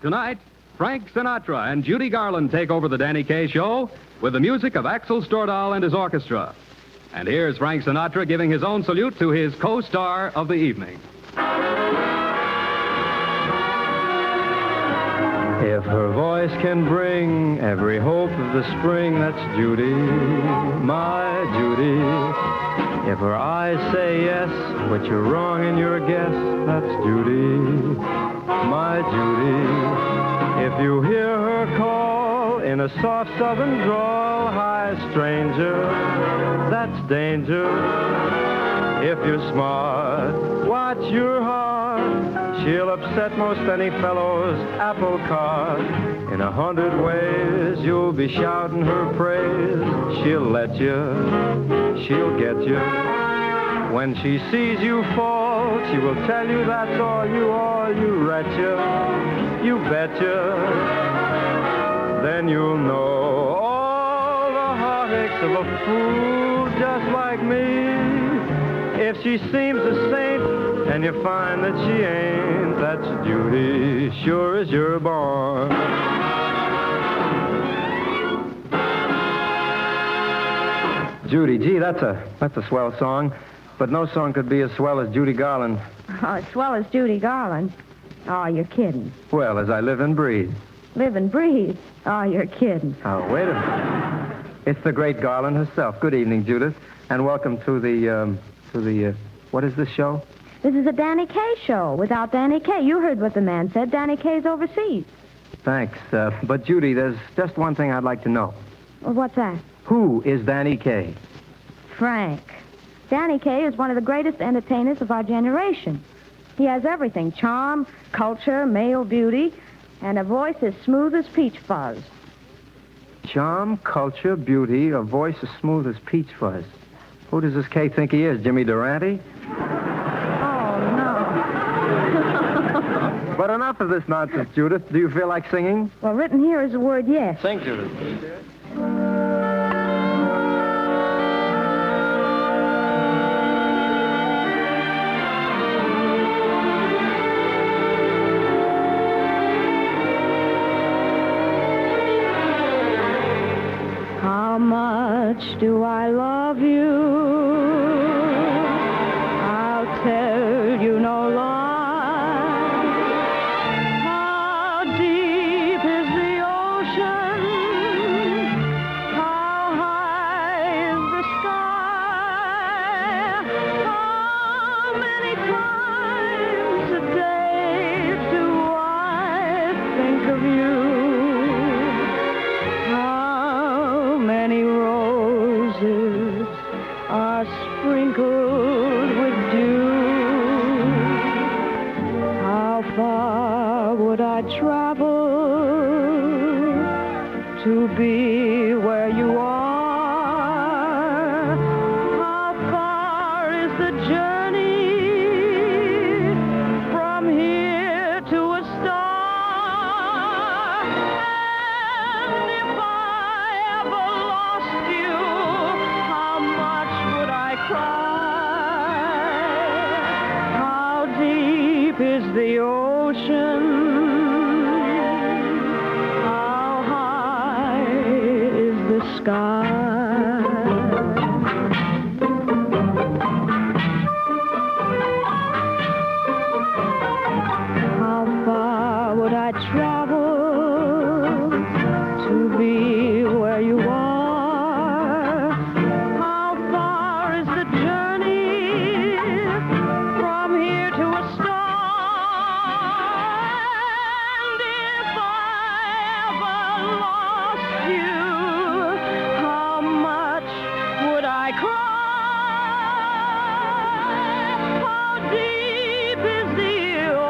Tonight, Frank Sinatra and Judy Garland take over the Danny Kaye Show with the music of Axel Stordahl and his orchestra. And here's Frank Sinatra giving his own salute to his co-star of the evening. If her voice can bring every hope of the spring, that's Judy, my Judy. If her eyes say yes, but you're wrong in your guess, that's Judy, my Judy. If you hear her call in a soft southern drawl, hi, stranger, that's danger. If you're smart, watch your heart. She'll upset most any fellow's apple cart. In 100 ways, you'll be shouting her praise. She'll let you, she'll get you. When she sees you fall, she will tell you that's all you wretched. You betcha. Then you'll know all the heartaches of a fool just like me. If she seems a saint and you find that she ain't, that's Judy, sure as you're born. Judy, gee, that's a swell song, but no song could be as swell as Judy Garland. Oh, as swell as Judy Garland? Oh, you're kidding. Well, as I live and breathe. Live and breathe? Oh, you're kidding. Oh, wait a minute. It's the great Garland herself. Good evening, Judith, and welcome to the what is this show? This is a Danny Kaye show without Danny Kaye. You heard what the man said. Danny Kaye's overseas. Thanks. But, Judy, there's just one thing I'd like to know. Well, what's that? Who is Danny Kaye? Frank. Danny Kaye is one of the greatest entertainers of our generation. He has everything: charm, culture, male beauty, and a voice as smooth as peach fuzz. Charm, culture, beauty, a voice as smooth as peach fuzz. Who does this Kaye think he is, Jimmy Durante? Oh, no. But enough of this nonsense, Judith. Do you feel like singing? Well, written here is the word yes. Sing, Judith. How much do I love you? I'll tell you no lie. How deep is the ocean? How high is the sky? How many times a day do I think of you? Many roses are sprinkled with dew. How far would I travel to be where you are? How far is the journey from here to a star? And if I ever lost you, how much would I cry? How deep is the ocean? How high is the sky? How far would I travel to be where you are? How far is the journey from here to a star? And if I ever lost you, how much would I cry? How deep is the ocean?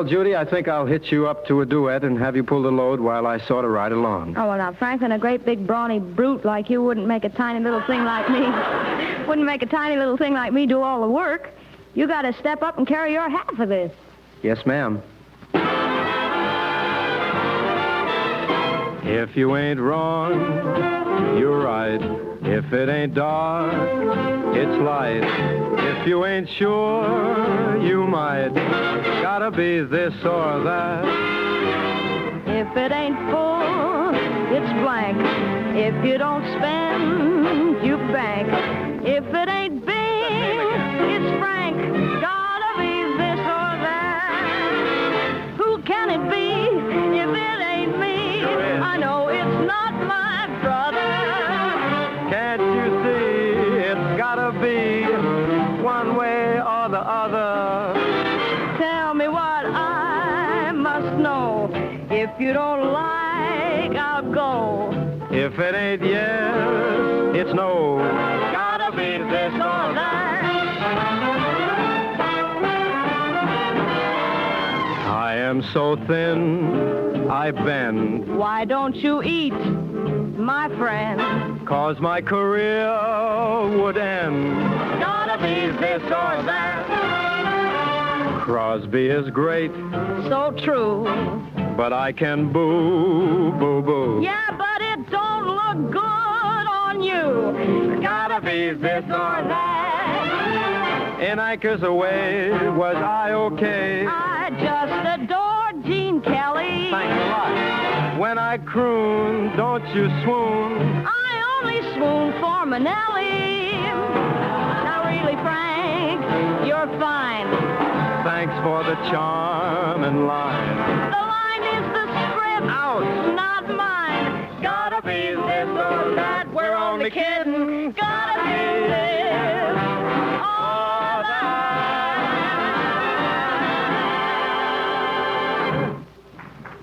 Well, Judy, I think I'll hitch you up to a duet and have you pull the load while I sort of ride along. Oh, well, now, Franklin, a great big brawny brute like you wouldn't make a tiny little thing like me. Wouldn't make a tiny little thing like me do all the work. You got to step up and carry your half of this. Yes, ma'am. If you ain't wrong, you're right. If it ain't dark, it's light. If you ain't sure, you might. Gotta be this or that. If it ain't full, it's blank. If you don't spend, you bank. If it ain't big, it's frank. Gotta be this or that. Who can it be if it ain't me? I know it's not my brother. Can't you see it's gotta be one way or the other? Tell me what I must know. If you don't like, I'll go. If it ain't yes, it's no. Gotta be this or that. I am so thin, I bend. Why don't you eat, my friend? 'Cause my career would end. Gotta be this or that. Crosby is great, So true. but I can boo, boo, boo. Yeah, but it don't look good on you. Gotta be this or that. In Anchors Away, was I okay? I just adored Gene Kelly. Thanks a lot. When I croon, don't you swoon? I only swoon for Manelli. Now really, Frank, you're fine. Thanks for the charm and line. The line is the script, Ouch. not mine. Gotta be this or that. We're only kidding. Gotta be this or that.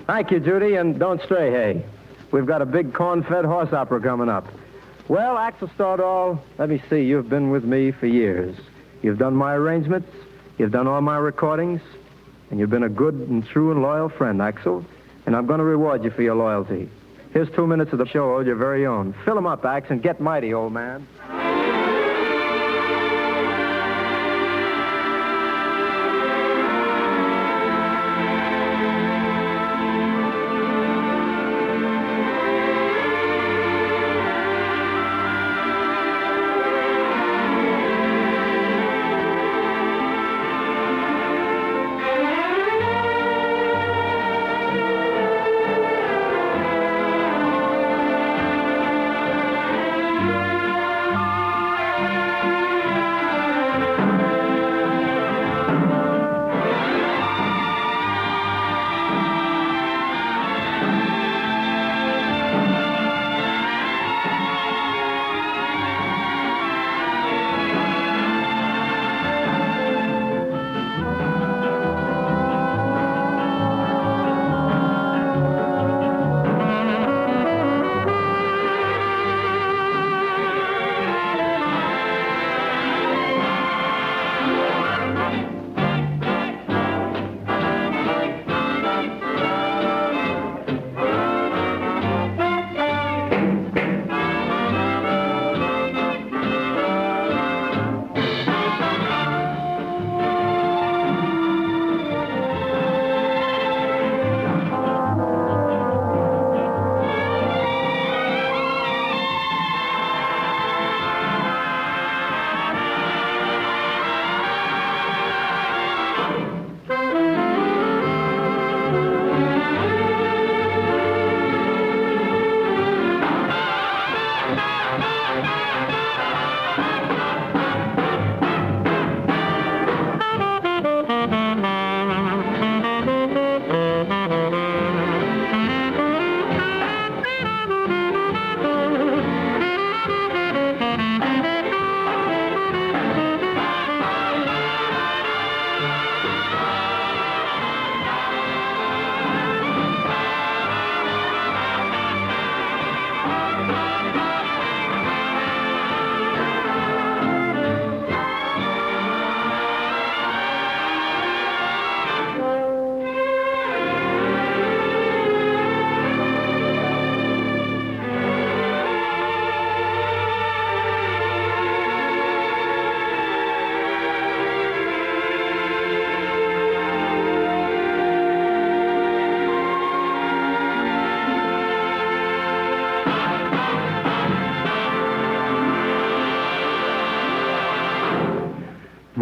Thank you, Judy, and don't stray, hey. We've got a big corn-fed horse opera coming up. Well, Axel Stordal, let me see. You've been with me for years. You've done my arrangements. You've done all my recordings. And you've been a good and true and loyal friend, Axel. And I'm going to reward you for your loyalty. Here's 2 minutes of the show, your very own. Fill 'em up, Ax, and get mighty, old man.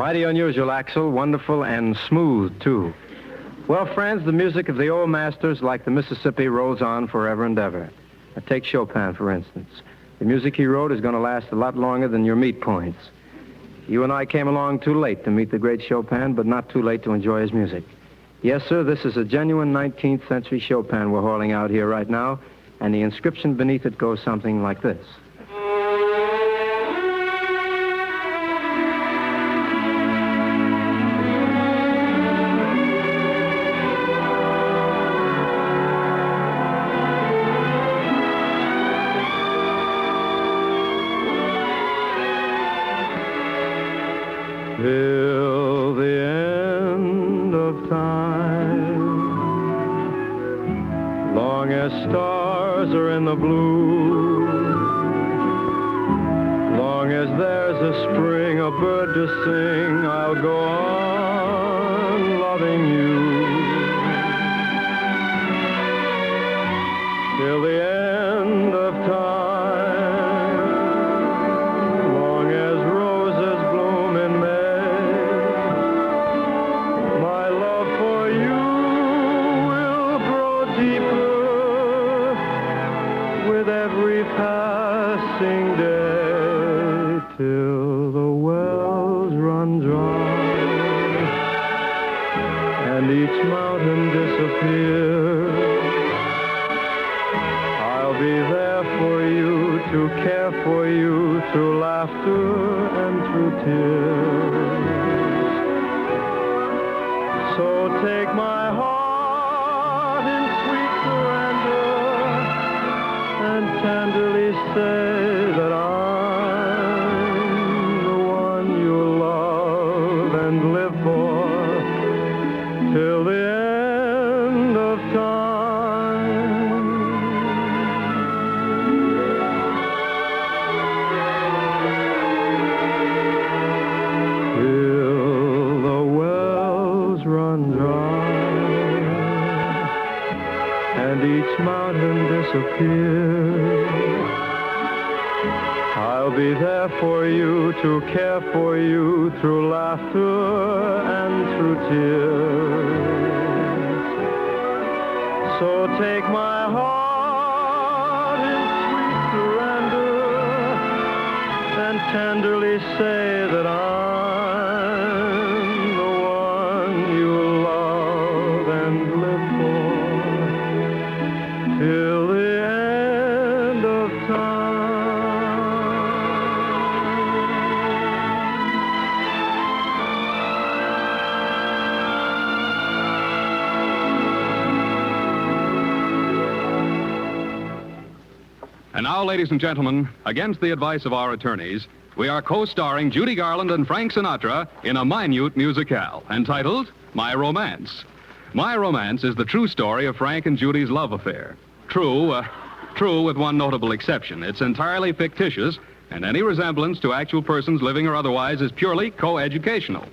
Mighty unusual, Axel. Wonderful and smooth, too. Well, friends, the music of the old masters, like the Mississippi, rolls on forever and ever. Now, take Chopin, for instance. The music he wrote is going to last a lot longer than your meat points. You and I came along too late to meet the great Chopin, but not too late to enjoy his music. Yes, sir, this is a genuine 19th century Chopin we're hauling out here right now, and the inscription beneath it goes something like this. Till the end of time, long as stars are in the blue, long as there's a spring, a bird to sing, I'll go on loving you. Till the end of time, till the wells run dry and each mountain disappears. I'll be there for you, to care for you, through laughter and through tears. So take my heart in sweet surrender and tenderly say that I'm the one you love and live for till the end of time. Till the wells run dry and each mountain disappears. I'll be there for you, to care for you, through laughter and through tears. So take my heart in sweet surrender and tenderly say that I'm the one you love and live for till the end of time. And now, ladies and gentlemen, against the advice of our attorneys, we are co-starring Judy Garland and Frank Sinatra in a minute musicale entitled My Romance. My Romance is the true story of Frank and Judy's love affair. True with one notable exception. It's entirely fictitious, and any resemblance to actual persons living or otherwise is purely co-educational.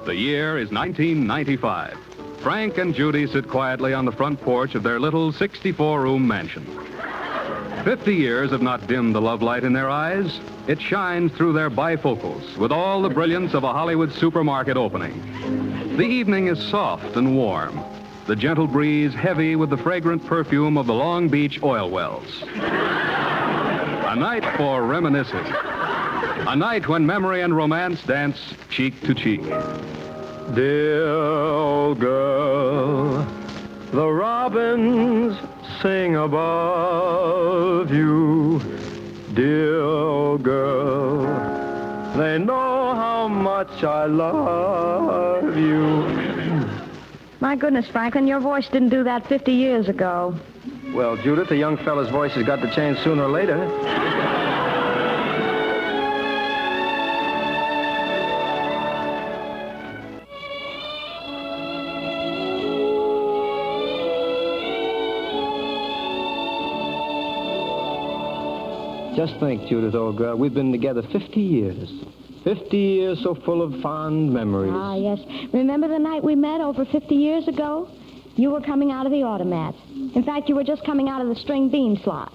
The year is 1995. Frank and Judy sit quietly on the front porch of their little 64-room mansion. 50 years have not dimmed the love light in their eyes. It shines through their bifocals with all the brilliance of a Hollywood supermarket opening. The evening is soft and warm, the gentle breeze heavy with the fragrant perfume of the Long Beach oil wells. A night for reminiscing. A night when memory and romance dance cheek to cheek. Dear old girl, the robins sing above you. Dear old girl, they know how much I love you. My goodness, Franklin, your voice didn't do that 50 years ago. Well, Judith, a young fella's voice has got to change sooner or later. Just think, Judith, old girl, we've been together 50 years. 50 years so full of fond memories. Ah, yes. Remember the night we met over 50 years ago? You were coming out of the automat. In fact, you were just coming out of the string bean slot.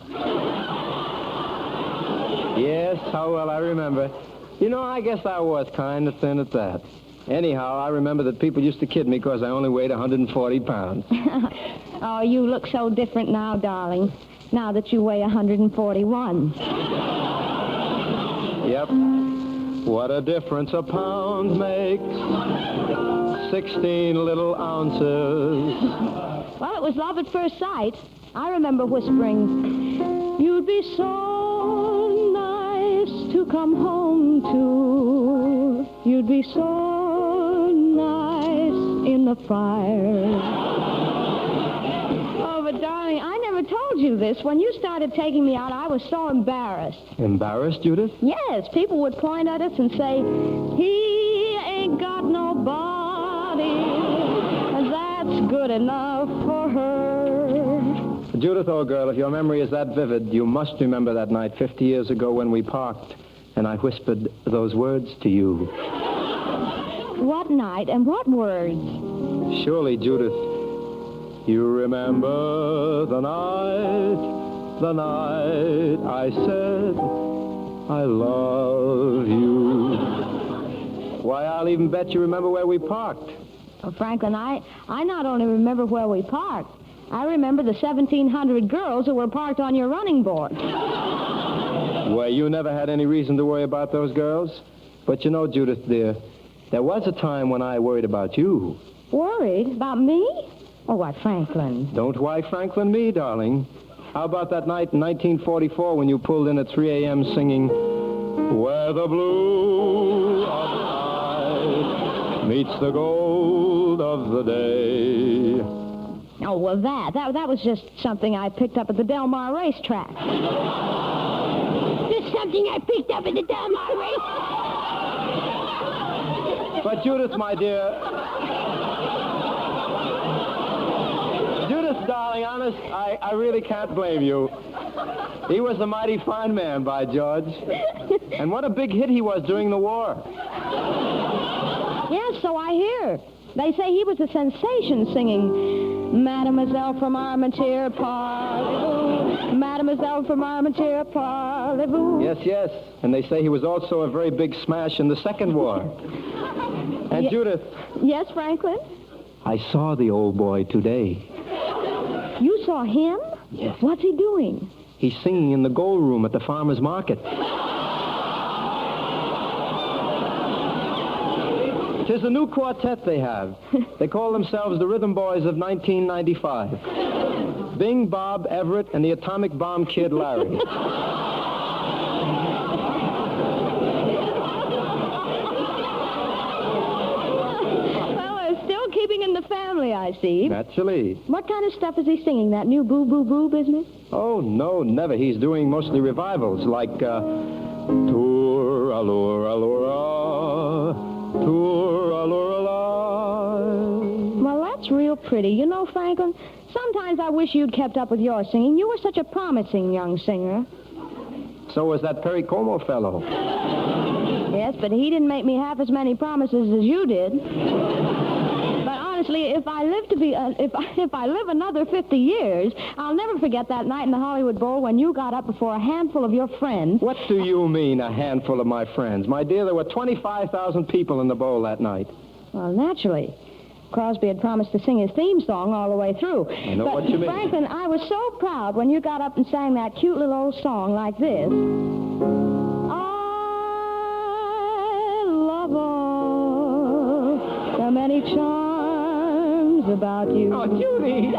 Yes, how well I remember. You know, I guess I was kind of thin at that. Anyhow, I remember that people used to kid me because I only weighed 140 pounds. Oh, you look so different now, darling. Now that you weigh 141. Yep. What a difference a pound makes. 16 little ounces. Well, it was love at first sight. I remember whispering, you'd be so nice to come home to. You'd be so nice in the fire. Oh, but darling, I never told you this. When you started taking me out, I was so embarrassed. Embarrassed, Judith? Yes, people would point at us and say, he ain't got nobody, and that's good enough for her. Judith, old girl, if your memory is that vivid, you must remember that night 50 years ago when we parked and I whispered those words to you. What night and what words? Surely, Judith, you remember the night I said I love you. Why, I'll even bet you remember where we parked. Well, Franklin, I not only remember where we parked, I remember the 1,700 girls who were parked on your running board. Well, you never had any reason to worry about those girls. But you know, Judith, dear, there was a time when I worried about you. Worried? About me? Oh, why, Franklin? Don't why Franklin me, darling. How about that night in 1944 when you pulled in at 3 a.m. singing, where the blue of the night meets the gold of the day. Oh, well, that was just something I picked up at the Del Mar racetrack. Just something I picked up at the Del Mar racetrack. But Judith, my dear... Judith, darling, honest, I really can't blame you. He was a mighty fine man, by George. And what a big hit he was during the war. Yes, so I hear. They say he was a sensation singing, Mademoiselle from Armentières, parlez-vous, Mademoiselle from Armentières, parlez-vous. Yes, yes. And they say he was also a very big smash in the Second War. And Judith... Yes, Franklin? I saw the old boy today. You saw him? Yes. What's he doing? He's singing in the gold room at the farmer's market. Tis a new quartet they have. They call themselves the Rhythm Boys of 1995. Bing, Bob, Everett, and the Atomic Bomb Kid, Larry. Well, we're still keeping in the family, I see. Naturally. What kind of stuff is he singing, that new boo-boo-boo business? Oh, no, never. He's doing mostly revivals, like, Tour, allure, allure, Tour, allure, allure. Well, that's real pretty. You know, Franklin, sometimes I wish you'd kept up with your singing. You were such a promising young singer. So was that Perry Como fellow. Yes, but he didn't make me half as many promises as you did. But honestly, if I live another 50 years, I'll never forget that night in the Hollywood Bowl when you got up before a handful of your friends. What do you mean, a handful of my friends? My dear, there were 25,000 people in the bowl that night. Well, naturally. Crosby had promised to sing his theme song all the way through. I know what you mean. Franklin, I was so proud when you got up and sang that cute little old song like this. I love all the many charms about you. Oh, Judy! I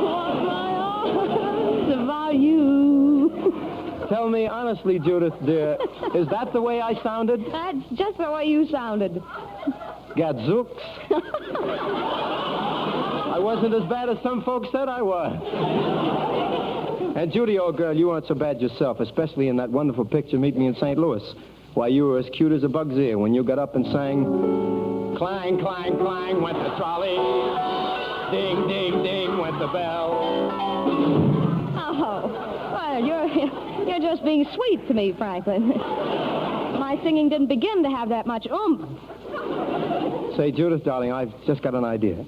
want my arms about you. Tell me honestly, Judith, dear, is that the way I sounded? That's just the way you sounded. Gadzooks. I wasn't as bad as some folks said I was. And Judy, old girl, you weren't so bad yourself, especially in that wonderful picture, Meet Me in St. Louis. Why, you were as cute as a bug's ear when you got up and sang, clang, clang, clang went the trolley, ding, ding, ding went the bell. Oh, well, You're just being sweet to me, Franklin. My singing didn't begin to have that much oomph. Say, Judith, darling, I've just got an idea.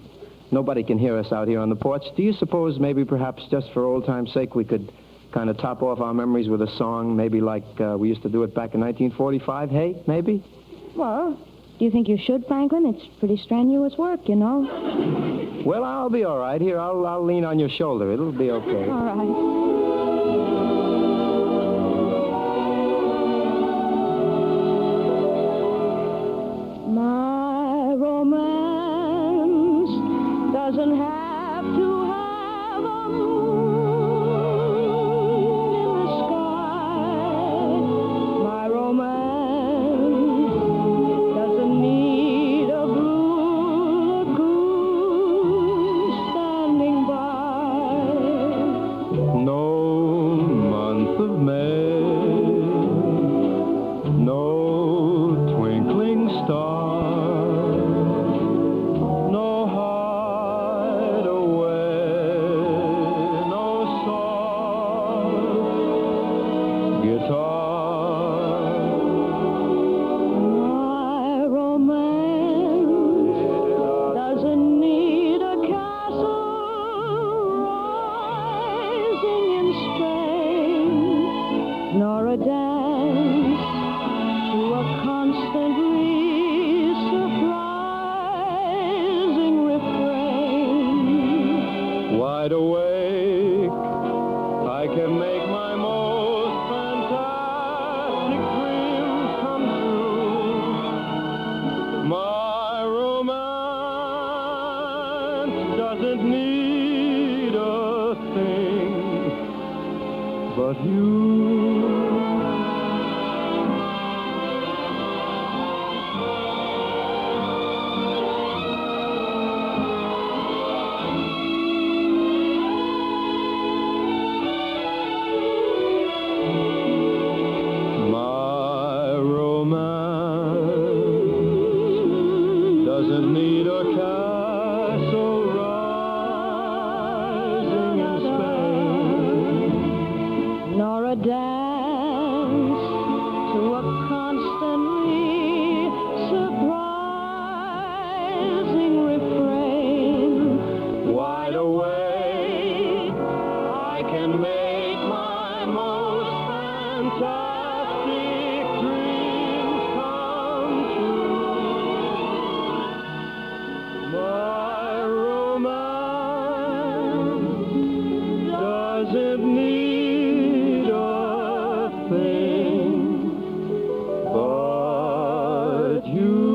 Nobody can hear us out here on the porch. Do you suppose maybe perhaps just for old time's sake we could kind of top off our memories with a song, maybe like we used to do it back in 1945? Hey, maybe? Well, do you think you should, Franklin? It's pretty strenuous work, you know. Well, I'll be all right. Here, I'll lean on your shoulder. It'll be okay. All right. My romance doesn't have to have a moon in the sky. My romance doesn't need a blue lagoon standing by. No month of May, no twinkling star. Nor a dance to a constantly surprising refrain. Wide awake, I can make my most fantastic dreams come true. My romance doesn't need a thing but you. Doesn't need a castle rising in Spain, nor a dance to a constantly surprising refrain. Wide awake, I can make my most fantastic dreams come true. My romance doesn't need a thing but you.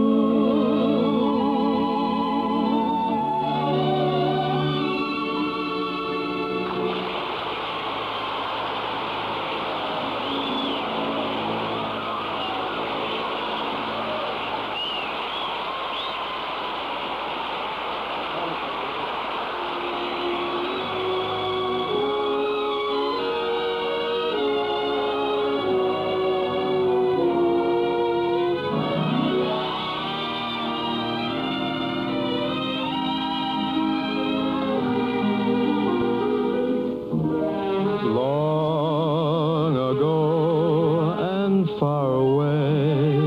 Long ago and far away,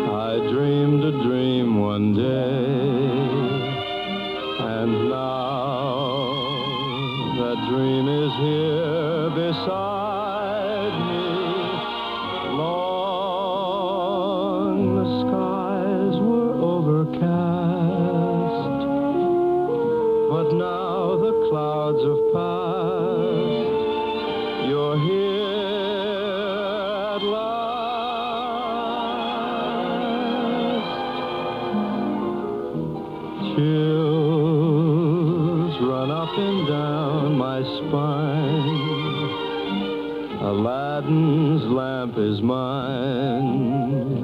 I dreamed a dream one day, and now that dream is here beside me. Long the skies were overcast, but now the clouds have passed. You're here at last. Chills run up and down my spine. Aladdin's lamp is mine.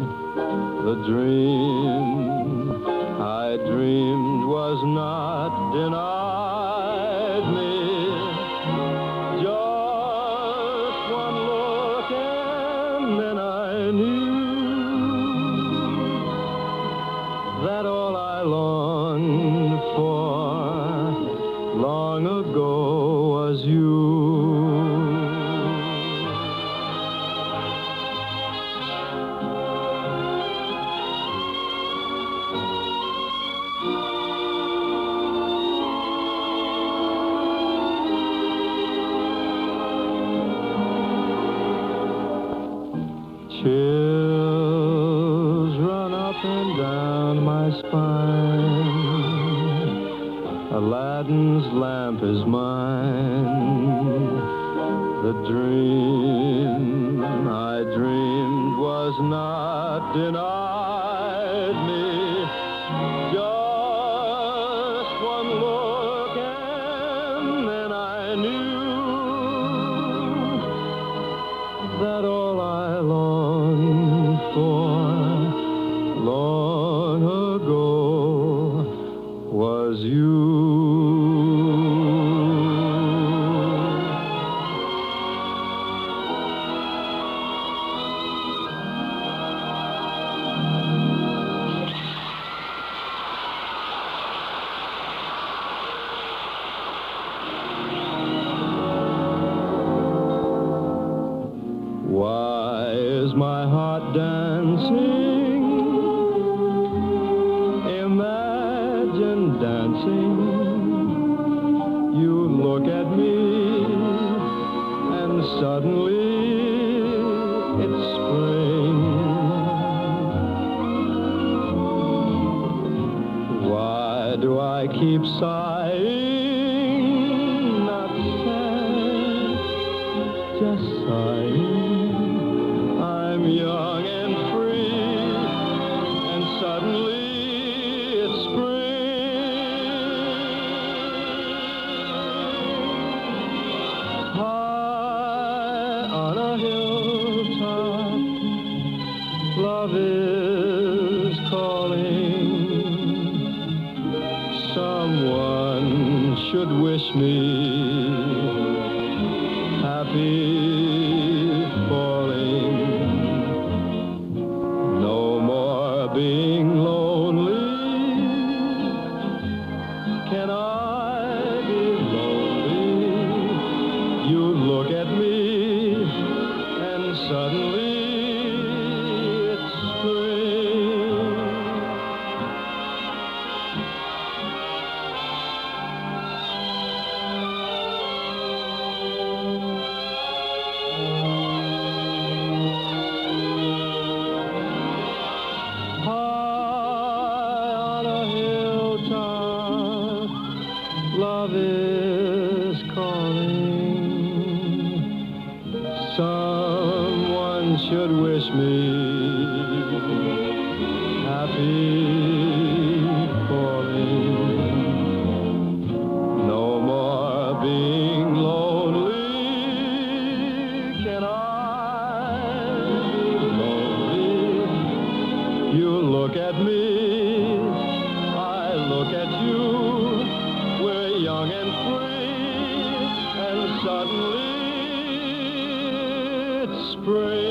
The dream I dreamed was not denied me. Just one look and then I knew that all I longed for long ago was you. Chills run up and down my spine. Aladdin's lamp is mine. The dream I dreamed was not denied me. Just one look and then I knew that all I longed for long ago was you. Why is my heart dancing? Imagine dancing. You look at me and suddenly it's spring. Why do I keep sighing? Not sad, just sighing. I'm young and free, and suddenly it's spring. High on a hilltop, love is calling. Someone should wish me happy falling. No more being lonely. Can I be lonely? You look at me and suddenly it's spring. Love is calling. Someone should wish me happy falling. No more being lonely. Can I be lonely? You look at me, I look at you. We're young and free, and suddenly it's spring.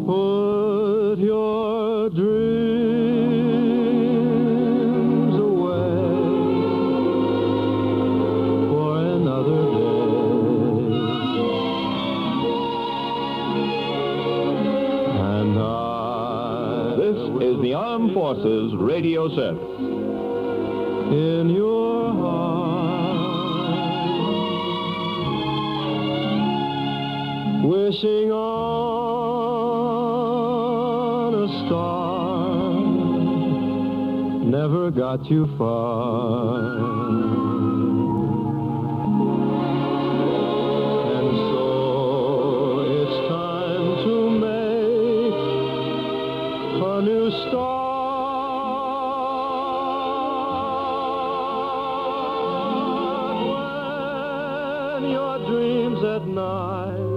Put your dreams away for another day, and This is the Armed Forces Radio Service. in your heart, wishing on a star, never got you far. And so it's time to make a new start. When your dreams at night